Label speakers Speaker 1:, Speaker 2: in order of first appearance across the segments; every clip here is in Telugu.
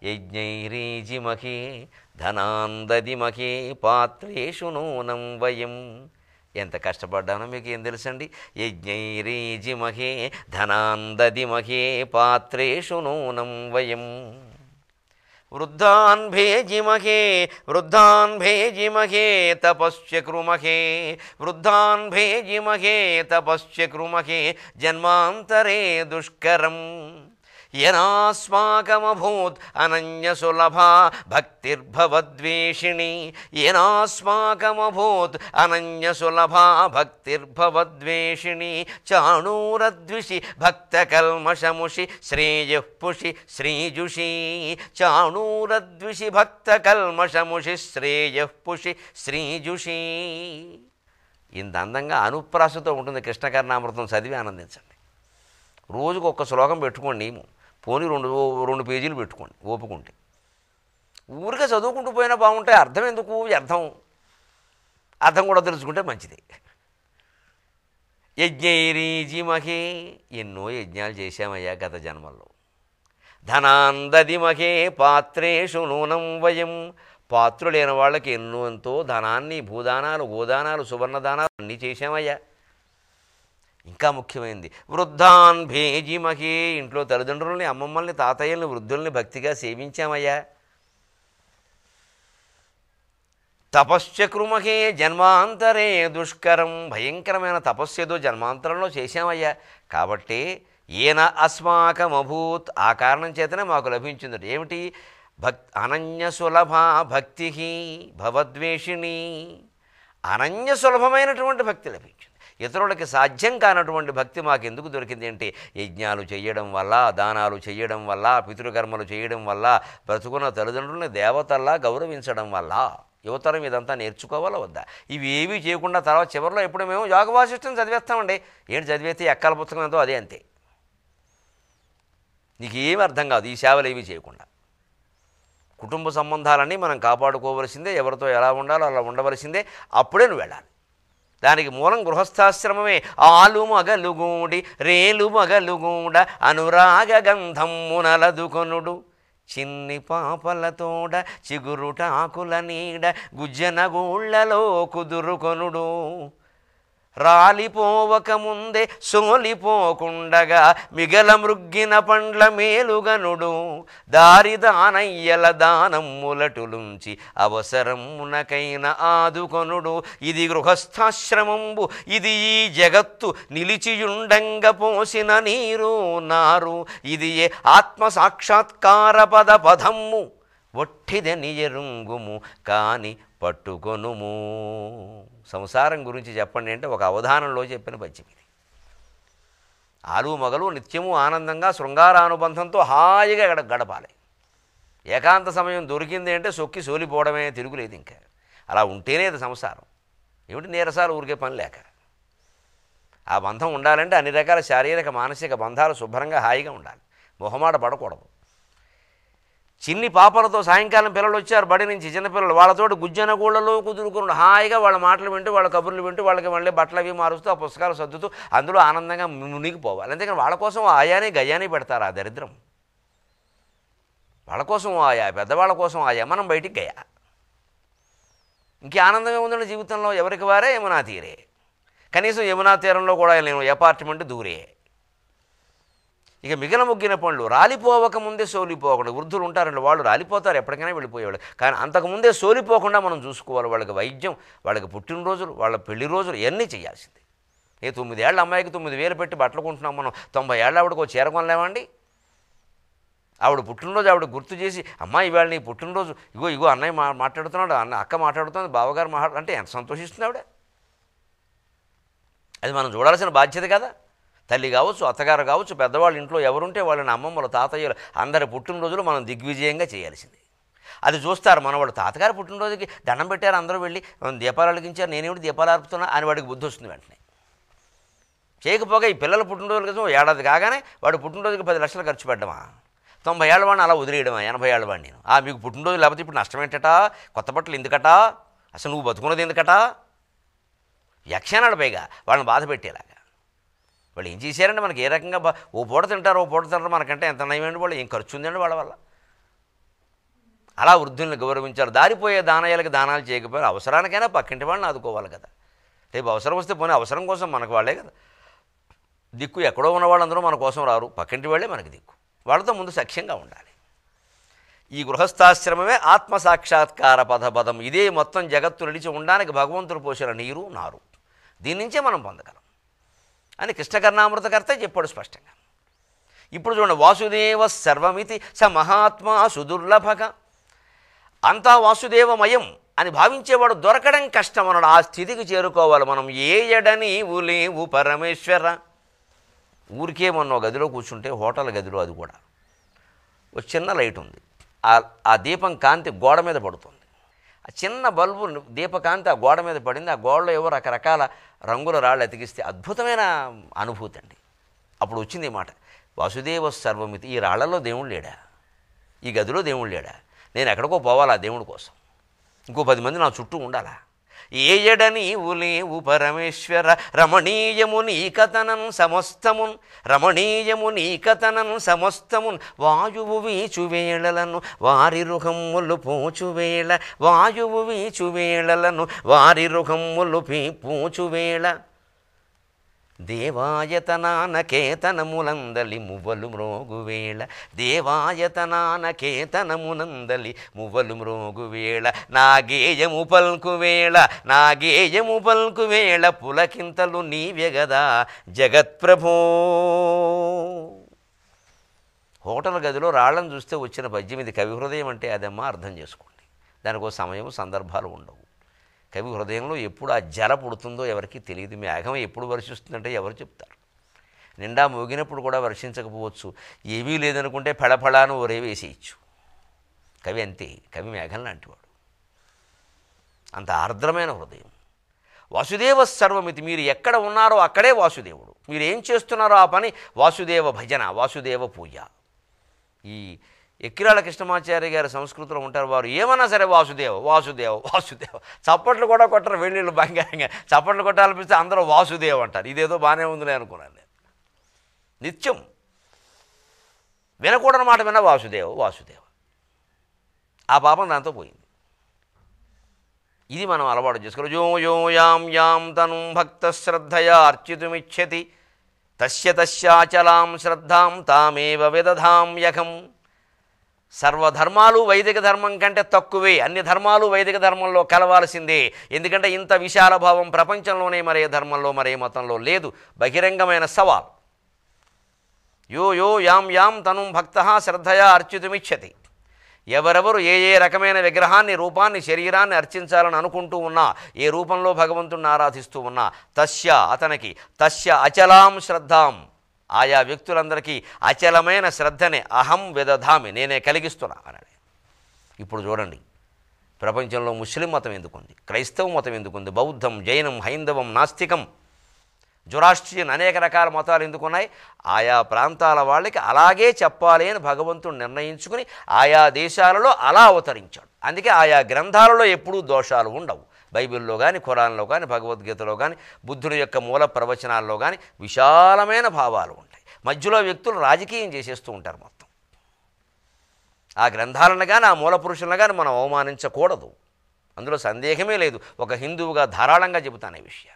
Speaker 1: యజ్ఞైరీజిమహే ధనాందదిమహే పాత్రేషు నూనం వయం. ఎంత కష్టపడ్డానో మీకు ఏం తెలుసండి. యజ్ఞైరీజిమహే ధనాందదిమహే పాత్రేషు నూనం వయం. వృద్ధాన్ భేజిమహే వృద్ధాన్ భేజిమహే తపశ్చక్రుమహే వృద్ధాన్ భేజిమహే తపశ్చక్రుమహే జన్మాంతరే దుష్కరం. యనాస్మాకమభూత్ అనన్యసులభా భక్తిర్భవద్వేషిణి యనాస్మాకమభూత్ అనన్యసులభా భక్తిర్భవద్వేషిణి చాణూరద్విషి భక్తకల్మషముషి శ్రేయఃపుషి శ్రీజుషి చాణూరద్విషి భక్తకల్మషముషి శ్రేయఃపుషి శ్రీజుషి. ఇంత అందంగా అనుప్రాసతో ఉంటుంది కృష్ణకర్ణామృతం. చదివి ఆనందించండి. రోజుకు ఒక్క శ్లోకం పెట్టుకోండి. పోనీ రెండు పేజీలు పెట్టుకోండి ఓపుకుంటే. ఊరికే చదువుకుంటూ పోయినా బాగుంటాయి. అర్థం ఎందుకు? అర్థం కూడా తెలుసుకుంటే మంచిది. యజ్ఞైరీజిమహే ఎన్నో యజ్ఞాలు చేశామయ్యా గత జన్మల్లో. ధనాందదిమహే పాత్రేషు నూనం వయం. పాత్రులైన వాళ్ళకి ఎంతో ధనాన్ని, భూదానాలు, గోదానాలు, సువర్ణదానాలు అన్నీ చేశామయ్యా. ఇంకా ముఖ్యమైనది వృద్ధాన్ భేజిమహే. ఇంట్లో తల్లిదండ్రుల్ని, అమ్మమ్మల్ని, తాతయ్యల్ని, వృద్ధుల్ని భక్తిగా సేవించామయ్యా. తపశ్చక్రుమహే జన్మాంతరే దుష్కరం. భయంకరమైన తపస్సు ఏదో జన్మాంతరంలో చేశామయ్యా. కాబట్టి ఈయన అస్మాకమభూత్. ఆ కారణం చేతనే మాకు లభించింది. ఏమిటి? అనన్యసులభ భక్తి భవద్వేషిణి. అనన్యసులభమైనటువంటి భక్తి లభించింది. ఇతరులకి సాధ్యం కానటువంటి భక్తి మాకెందుకు దొరికింది అంటే యజ్ఞాలు చేయడం వల్ల, దానాలు చేయడం వల్ల, పితృకర్మలు చేయడం వల్ల, బ్రతుకున్న తల్లిదండ్రులని దేవతల్లా గౌరవించడం వల్ల. యువతరం ఇదంతా నేర్చుకోవాలా వద్దా? ఇవి ఏవీ చేయకుండా తర్వాత చివరిలో ఎప్పుడు మేము యోగ వాసిష్టం చదివేస్తామండి. ఏంటి చదివేస్తే ఎక్కాల పుస్తకం ఎంతో అదే అంతే. నీకు ఏమీ అర్థం కాదు ఈ సేవలు ఏమీ చేయకుండా. కుటుంబ సంబంధాలన్నీ మనం కాపాడుకోవలసిందే. ఎవరితో ఎలా ఉండాలో అలా ఉండవలసిందే. అప్పుడే నువ్వు వెళ్ళాలి. దానికి మూలం గృహస్థాశ్రమమే. ఆలు మగలుగూడి రేలు మగలుగూడ అనురాగ గంధమ్మునలదుకొనుడు చిన్ని పాపలతోడ చిగురుటాకుల నీడ గుజ్జనగూళ్లలో కుదురుకొనుడు రాలిపోవక ముందే సోలిపోకుండగా మిగల మృగ్గిన పండ్ల మేలుగనుడు దారిదానయ్యల దానమ్ములటులుంచి అవసరమునకైన ఆదుకొనుడు. ఇది గృహస్థాశ్రమంబు, ఇది ఈ జగత్తు నిలిచియుండంగ పోసిన నీరు నారు. ఇది ఏ ఆత్మసాక్షాత్కార పద పదమ్ము ఒట్టిదని ఎరుంగుము కాని పట్టుకొనుము. సంసారం గురించి చెప్పండి అంటే ఒక అవధానంలో చెప్పిన పద్యం ఇది. ఆలు మగలు నిత్యము ఆనందంగా శృంగారానుబంధంతో హాయిగా గడపాలి. ఏకాంత సమయం దొరికింది అంటే సొక్కి సోలిపోవడమే, తిరుగులేదు. ఇంకా అలా ఉంటేనే అది సంసారం. ఏమిటి నీరసాలు ఊరికే పని లేక. ఆ బంధం ఉండాలంటే అన్ని రకాల శారీరక మానసిక బంధాలు శుభ్రంగా హాయిగా ఉండాలి. మొహమాట పడకూడదు. చిన్ని పాపలతో సాయంకాలం పిల్లలు వచ్చారు బడి నుంచి, చిన్నపిల్లలు, వాళ్ళతోటి గుజ్జనగూళ్ళలో కుదురుకుని హాయిగా వాళ్ళ మాటలు వింటూ, వాళ్ళ కబుర్లు వింటూ, వాళ్ళకి మళ్ళీ బట్టలు అవి మారుస్తూ, ఆ పుస్తకాలు సర్దుతూ అందులో ఆనందంగా మునిగిపోవాలి. అంతేకాని వాళ్ళ కోసం ఆయాని గయాని పెడతారు. ఆ దరిద్రం. వాళ్ళ కోసం ఆయా, పెద్దవాళ్ళ కోసం ఆయా, మనం బయటికి గయా. ఇంకే ఆనందమే ఉందండి జీవితంలో. ఎవరికి వారే యమునా తీరే. కనీసం యమునా తీరంలో కూడా నేను అపార్ట్మెంట్ దూరే. ఇక మిగిలిన ముగ్గిన పండ్లు రాలిపోవక ముందే సోలిపోకుండా. వృద్ధులు ఉంటారండి, వాళ్ళు రాలిపోతారు, ఎప్పటికైనా వెళ్ళిపోయేవాళ్ళు. కానీ అంతకుముందే సోలిపోకుండా మనం చూసుకోవాలి. వాళ్ళకి వైద్యం, వాళ్ళకి పుట్టినరోజులు, వాళ్ళ పెళ్లి రోజులు ఇవన్నీ చేయాల్సింది. 9 ఏళ్ళ అమ్మాయికి 9,000 పెట్టి బట్టలు కొంటున్నాం మనం. 90 ఏళ్ళ ఆవిడకు చీర కొనలేమండి? ఆవిడ పుట్టినరోజు ఆవిడ గుర్తు చేసి, అమ్మాయి ఇవాళ నీ పుట్టినరోజు, ఇగో అన్నయ్య మాట్లాడుతున్నాడు, అక్క మాట్లాడుతుంది, బావగారు అంటే ఎంత సంతోషిస్తుంది ఆవిడ. అది మనం చూడాల్సిన బాధ్యత కదా. తల్లి కావచ్చు, అత్తగారు కావచ్చు, పెద్దవాళ్ళు ఇంట్లో ఎవరుంటే వాళ్ళని అమ్మమ్మలు, తాతయ్యలు అందరి పుట్టినరోజులు మనం దిగ్విజయంగా చేయాల్సింది. అది చూస్తారు మనవాళ్ళు. తాతగారు పుట్టినరోజుకి దండం పెట్టారు, అందరూ వెళ్ళి దీపాలు వెలిగించారు, నేనేమిటి దీపాలు అర్పుతున్నా అని వాడికి బుద్ధి వస్తుంది వెంటనే. చేయకపోగా ఈ పిల్లల పుట్టినరోజుల కోసం ఏడాది కాగానే వాడు పుట్టినరోజుకి 10 లక్షలు ఖర్చు పెట్టడమా? 90 ఏళ్ళ వాడిని అలా వదిలేయడమా? 80 ఏళ్ళ వాడిని నేను మీకు పుట్టినరోజు లేకపోతే ఇప్పుడు నష్టం ఏంటట? కొత్త బట్టలు ఎందుకట? అసలు నువ్వు బతుకున్నది ఎందుకట? యక్షానాడు పైగా వాళ్ళని బాధ పెట్టేలాగా. వాళ్ళు ఏం చేశారంటే మనకి ఏ రకంగా ఓ పూట తింటారు, ఓ పూట తింటారు. మనకంటే ఎంత నయమండి వాళ్ళు. ఏం ఖర్చు ఉందండి వాళ్ళ వల్ల? అలా వృద్ధుల్ని గౌరవించాలి. దారిపోయే దానయ్యలకి దానాలు చేయకపోయినా అవసరానికైనా పక్కింటి వాళ్ళని ఆదుకోవాలి కదా. రేపు అవసరం వస్తే పోనీ అవసరం కోసం మనకు వాళ్ళే కదా దిక్కు. ఎక్కడో ఉన్న వాళ్ళందరూ మన కోసం రారు, పక్కింటి వాళ్ళే మనకి దిక్కు. వాళ్ళతో ముందు సఖ్యంగా ఉండాలి. ఈ గృహస్థాశ్రమమే ఆత్మసాక్షాత్కార పదం. ఇదే మొత్తం జగత్తు నిలిచి ఉండడానికి భగవంతుడు పోసిన నీరు నారు. దీని నుంచే మనం పొందగలం అని కృష్ణకర్ణామృతకర్త చెప్పాడు స్పష్టంగా. ఇప్పుడు చూడండి, వాసుదేవ సర్వమితి స మహాత్మా సుదుర్లభక. అంతా వాసుదేవమయం అని భావించేవాడు దొరకడం కష్టం అన్నాడు. ఆ స్థితికి చేరుకోవాలి మనం. ఏయడని లేవు పరమేశ్వర. ఊరికే మొన్న గదిలో కూర్చుంటే, హోటల్ గదిలో, అది కూడా ఒక చిన్న లైట్ ఉంది. ఆ దీపం కాంతి గోడ మీద పడుతుంది. ఆ చిన్న బల్బు దీపకాంతి ఆ గోడ మీద పడింది. ఆ గోడలో ఏవో రకరకాల రంగుల రాళ్ళు అతికిస్తే అద్భుతమైన అనుభూతి అండి. అప్పుడు వచ్చింది ఈ మాట, వాసుదేవ సర్వమితి. ఈ రాళ్లలో దేవుడు లేడా? ఈ గదిలో దేవుడు లేడా? నేను ఎక్కడికో పోవాలా దేవుడి కోసం? ఇంకో 10 మంది నా చుట్టూ ఉండాలా? ఏయడని లేవు పరమేశ్వర. రమణీయము నీకతనం సమస్తమున్, రమణీయము నీకతనం సమస్తమున్. వాయువు వీచువేళలను వారి రుహమ్ములు పూచువేళ, వాయువు వీచువేళలను వారి రుహమ్ములు పూచువేళ. దేవాయతనానకేతనములందలి మువ్వలు మ్రోగువేళ, దేవాయతనానకేతనమునందలి మువ్వలు మ్రోగువేళ. నా గేయము పల్కువేళ, నా గేయము పల్కువేళ. పులకింతలు నీవెగదా జగత్ప్రభో. హోటల్ గదిలో రాళ్లను చూస్తే వచ్చిన పద్యం ఇది. కవి హృదయం అంటే అదమ్మా, అర్థం చేసుకోండి. దానికో సమయం సందర్భాలు ఉండవు. కవి హృదయంలో ఎప్పుడు ఆ జల పుడుతుందో ఎవరికి తెలియదు. మేఘం ఎప్పుడు వర్షిస్తుందంటే ఎవరు చెప్తారు? నిండా మోగినప్పుడు కూడా వర్షించకపోవచ్చు. ఏమీ లేదనుకుంటే ఫళఫళాను ఒరే వేసేయచ్చు. కవి అంతే. కవి మేఘం లాంటివాడు. అంత ఆర్ద్రమైన హృదయం. వాసుదేవ సర్వమితి. మీరు ఎక్కడ ఉన్నారో అక్కడే వాసుదేవుడు. మీరు ఏం చేస్తున్నారో ఆ పని వాసుదేవ భజన, వాసుదేవ పూజ. ఈ ఎక్కిరాళ్ళ కృష్ణమాచార్య గారి సంస్కృతిలో ఉంటారు. వారు ఏమన్నా సరే వాసుదేవ వాసుదేవ వాసుదేవ. చప్పట్లు కూడా కొట్టరు, వెళ్ళిళ్ళు బంగారంగా. చప్పట్లు కొట్టాలనిపిస్తే అందరూ వాసుదేవ అంటారు. ఇదేదో బాగానే ఉందిలే అనుకున్నాను నేను. నిత్యం వినకూడని మాట విన్న వాసుదేవ వాసుదేవ. ఆ పాపం దాంతో పోయింది. ఇది మనం అలవాటు చేసుకోవాలి. యో యో యాం యాం తనుం భక్త శ్రద్ధయా అర్చితుమిచ్చతి తస్య తస్యాచలాం శ్రద్ధాం తామేవ విదధాం యకం. సర్వధర్మాలు వైదిక ధర్మం కంటే తక్కువే. అన్ని ధర్మాలు వైదిక ధర్మంలో కలవాల్సిందే. ఎందుకంటే ఇంత విశాల భావం ప్రపంచంలోనే మరే ధర్మంలో మరే మతంలో లేదు. బహిరంగమైన సవాల్. యో యో యాం యాం తనుం భక్త శ్రద్ధయా అర్చితుమిచ్చతి. ఎవరెవరు ఏ ఏ రకమైన విగ్రహాన్ని, రూపాన్ని, శరీరాన్ని అర్చించాలని అనుకుంటూ ఉన్నా, ఏ రూపంలో భగవంతుణ్ణి ఆరాధిస్తూ ఉన్నా, తస్య అతనికి, తస్య అచలాం శ్రద్ధాం, ఆయా వ్యక్తులందరికీ అచలమైన శ్రద్ధనే అహం విదధామి, నేనే కలిగిస్తున్నా అన్నాడు. ఇప్పుడు చూడండి, ప్రపంచంలో ముస్లిం మతం ఎందుకుంది, క్రైస్తవ మతం ఎందుకుంది, బౌద్ధం, జైనం, హైందవం, నాస్తికం, జొరాస్ట్రియన్, అనేక రకాల మతాలు ఎందుకున్నాయి? ఆయా ప్రాంతాల వాళ్ళకి అలాగే చెప్పాలి అని భగవంతుడు నిర్ణయించుకుని ఆయా దేశాలలో అలా అవతరించాడు. అందుకే ఆయా గ్రంథాలలో ఎప్పుడూ దోషాలు ఉండవు. బైబిల్లో కానీ, ఖురాన్లో కానీ, భగవద్గీతలో కానీ, బుద్ధుని యొక్క మూల ప్రవచనాల్లో కానీ విశాలమైన భావాలు ఉంటాయి. మధ్యలో వ్యక్తులు రాజకీయం చేసేస్తూ ఉంటారు మొత్తం. ఆ గ్రంథాలను కానీ, ఆ మూల పురుషులను కానీ మనం అవమానించకూడదు. అందులో సందేహమే లేదు. ఒక హిందువుగా ధారాళంగా చెబుతాను ఈ విషయాన్ని.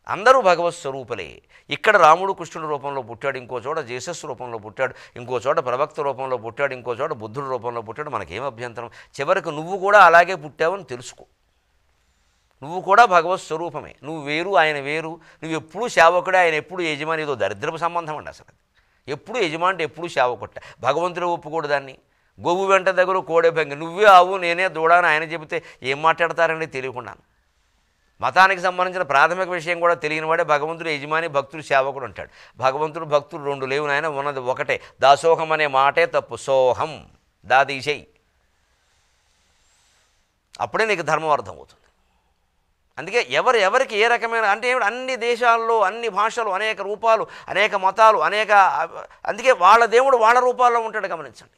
Speaker 1: అందరూ భగవత్ స్వరూపులే. ఇక్కడ రాముడు కృష్ణుడి రూపంలో పుట్టాడు, ఇంకో చోట జీసస్ రూపంలో పుట్టాడు, ఇంకో చోట ప్రవక్త రూపంలో పుట్టాడు, ఇంకో చోట బుద్ధుడి రూపంలో పుట్టాడు. మనకేం అభ్యంతరం? చివరికి నువ్వు కూడా అలాగే పుట్టావని తెలుసుకో. నువ్వు కూడా భగవత్ స్వరూపమే. నువ్వు వేరు, ఆయన వేరు. నువ్వు ఎప్పుడూ సేవకుడే, ఆయన ఎప్పుడు యజమాని. ఏదో దరిద్రపు సంబంధం అండి అసలు. అది ఎప్పుడు యజమాని, ఎప్పుడు సేవకుట్ట. భగవంతుడు ఒప్పుకోడు దాన్ని. గోవు వెంట దగ్గర కోడే భంగి, నువ్వే ఆవు నేనే దూడాను ఆయన చెబితే ఏం మాట్లాడతారండి తెలియకుండా. మతానికి సంబంధించిన ప్రాథమిక విషయం కూడా తెలియని వాడే భగవంతుడు యజమాని, భక్తుడు సేవకుడు అంటాడు. భగవంతుడు భక్తుడు రెండు లేవు నాయన, ఉన్నది ఒకటే. దాసోహం అనే మాటే తప్పు. సోహం దాదీశై, అప్పుడే నీకు ధర్మం అర్థమవుతుంది. అందుకే ఎవరికి ఏ రకమైన అంటే అన్ని దేశాల్లో, అన్ని భాషలు, అనేక రూపాలు, అనేక మతాలు, అందుకే వాళ్ళ దేవుడు వాళ్ళ రూపాల్లో ఉంటాడు. గమనించండి,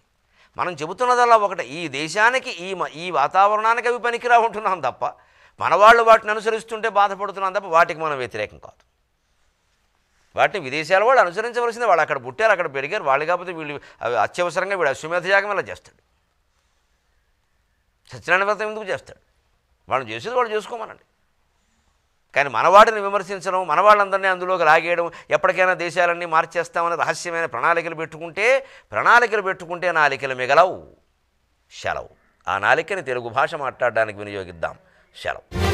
Speaker 1: మనం చెబుతున్నదల్లా ఒకటే. ఈ దేశానికి, ఈ వాతావరణానికి అవి పనికిరా ఉంటున్నాం తప్ప, మనవాళ్ళు వాటిని అనుసరిస్తుంటే బాధపడుతున్నాం తప్ప వాటికి మనం వ్యతిరేకం కాదు. వాటిని విదేశాల వాళ్ళు అనుసరించవలసిందే. వాళ్ళు అక్కడ పుట్టారు, అక్కడ పెరిగారు. వాళ్ళు కాకపోతే వీళ్ళు అత్యవసరంగా వీడు అశ్వమేధ యాగం ఇలా చేస్తాడు. సత్యనారాయణ వ్రతం ఎందుకు చేస్తాడు? వాళ్ళు చేసేది వాళ్ళు చేసుకోమనండి. కానీ మనవాడిని విమర్శించడం, మనవాళ్ళందరినీ అందులోకి లాగేయడం, ఎప్పటికైనా దేశాలన్నీ మార్చేస్తామని రహస్యమైన ప్రణాళికలు పెట్టుకుంటే నాలికలు మిగలవు, సెలవు. ఆ నాలికని తెలుగు భాష మాట్లాడడానికి వినియోగిద్దాం. సెలవు.